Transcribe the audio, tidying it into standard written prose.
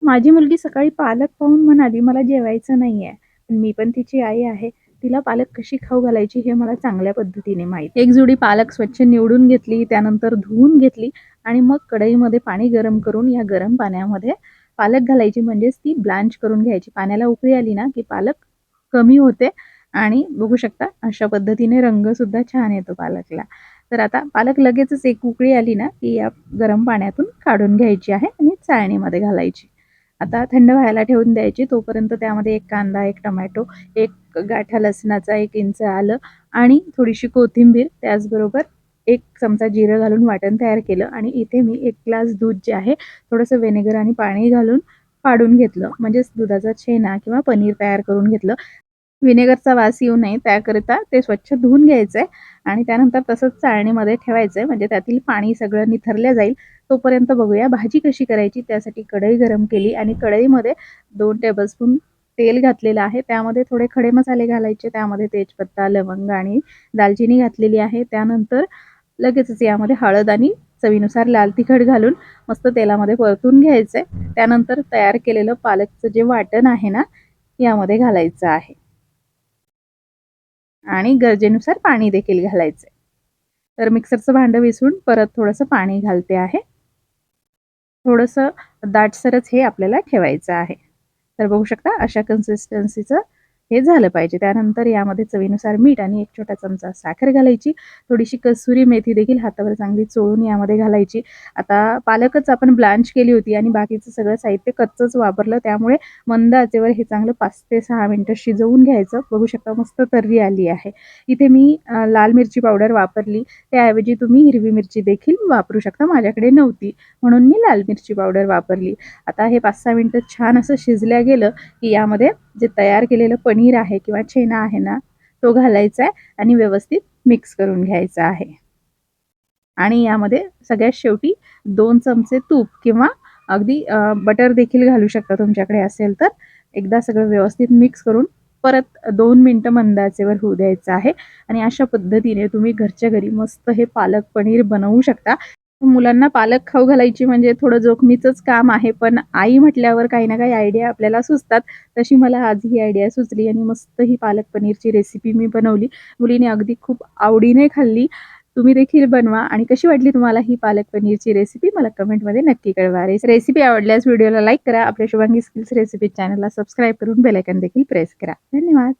माझी मुलगी सकाळी पालक पाहून म्हणाली, "मला जेवायचं नाहीये." पण मी पण तिची आई आहे. तिला पालक कशी खाऊ घालायची हे मला चांगल्या पद्धतीने माहीत. एक जुडी पालक स्वच्छ निवडून घेतली, त्यानंतर धुवून घेतली आणि मग कढईमध्ये पाणी गरम करून या गरम पाण्यामध्ये पालक घालायची, म्हणजेच ती ब्लांच करून घ्यायची. पाण्याला उकळी आली ना, की पालक कमी होते आणि बघू शकता अशा पद्धतीने रंगसुद्धा छान येतो पालकला. तर आता पालक लगेचच एक उकळी आली ना, की या गरम पाण्यातून काढून घ्यायची आहे आणि चाळणीमध्ये घालायची. आता थंड व्हायला ठेवून द्यायची. तोपर्यंत त्यामध्ये 1 कांदा, 1 टोमॅटो, 1 गाठा लसणाचा, 1 इंच आलं आणि थोडीशी कोथिंबीर, त्याचबरोबर 1 चमचा जिरं घालून वाटण तयार केलं आणि इथे मी 1 ग्लास दूध जे आहे थोडंसं व्हिनेगर आणि पाणी घालून फाडून घेतलं. म्हणजेच दुधाचा छेना किंवा पनीर तयार करून घेतलं. व्हिनेगरचा वास येऊ नये त्याकरिता ते स्वच्छ धुवून घ्यायचंय आणि त्यानंतर तसंच चाळणीमध्ये ठेवायचंय, म्हणजे त्यातील पाणी सगळं निथरलं जाईल. तोपर्यंत बघूया भाजी कशी करायची. त्यासाठी कढई गरम केली आणि कढईमध्ये 2 टेबलस्पून तेल घातलेलं आहे. त्यामध्ये थोडे खडे मसाले घालायचे. त्यामध्ये तेजपत्ता, लवंग आणि दालचिनी घातलेली आहे. त्यानंतर लगेचच यामध्ये हळद आणि चवीनुसार लाल तिखट घालून मस्त तेलामध्ये परतून घ्यायचंय. त्यानंतर तयार केलेलं पालकचं जे वाटण आहे ना, यामध्ये घालायचं आहे. आणि गरजेनुसार पाणी देखील घालायचं. तर मिक्सरचं भांडं विसरून परत थोडंसं पाणी घालते आहे. थोडंसं दाटसरच हे आपल्याला ठेवायचं आहे. तर बघू शकता अशा कन्सिस्टन्सीचं हे झालं पाहिजे. त्यानंतर यामध्ये चवीनुसार मीठ आणि 1 छोटा चमचा साखर घालायची. थोडीशी कसुरी मेथी देखील हातावर चांगली चोळून यामध्ये घालायची. आता पालकच आपण ब्लांच केली होती आणि बाकीचं सगळं साहित्य कच्चंच वापरलं. त्यामुळे मंद आचेवर हे चांगलं 5 ते 6 मिनिटं शिजवून घ्यायचं. बघू शकता मस्त तर्री आली आहे. इथे मी लाल मिरची पावडर वापरली. त्याऐवजी तुम्ही हिरवी मिरची देखील वापरू शकता. माझ्याकडे नव्हती म्हणून मी लाल मिरची पावडर वापरली. आता हे 5-6 मिनिटं छान असं शिजल्या गेलं, की यामध्ये जे तयार केलेलं पनीर आहे किंवा छेना आहे ना, तो घालायचा आहे आणि व्यवस्थित मिक्स करून घ्यायचा आहे. आणि यामध्ये सगळ्यात शेवटी 2 चमचे तूप किंवा अगदी बटर देखील घालू शकता तुमच्याकडे असेल तर. एकदा सगळं व्यवस्थित मिक्स करून परत 2 मिनिटं मंद आचेवर होऊ द्यायचं आहे आणि अशा पद्धतीने तुम्ही घरच्या घरी मस्त हे पालक पनीर बनवू शकता. मुलांना पालक खाऊ घालायची म्हणजे थोडं जोखमीचंच काम आहे, पण आई म्हटल्यावर काही ना काही आयडिया आपल्याला सुचतात. तशी मला आज ही आयडिया सुचली आणि मस्त ही पालक पनीरची रेसिपी मी बनवली. मुलीने अगदी खूप आवडीने खाल्ली. तुम्ही देखील बनवा आणि कशी वाटली तुम्हाला ही पालक पनीरची रेसिपी मला कमेंटमध्ये नक्की कळवा. रेसिपी आवडल्यास व्हिडिओला लाईक करा. आपल्या शुभांगी स्किल्स रेसिपी चॅनलला सबस्क्राईब करून बेल आयकॉन देखील प्रेस करा. धन्यवाद.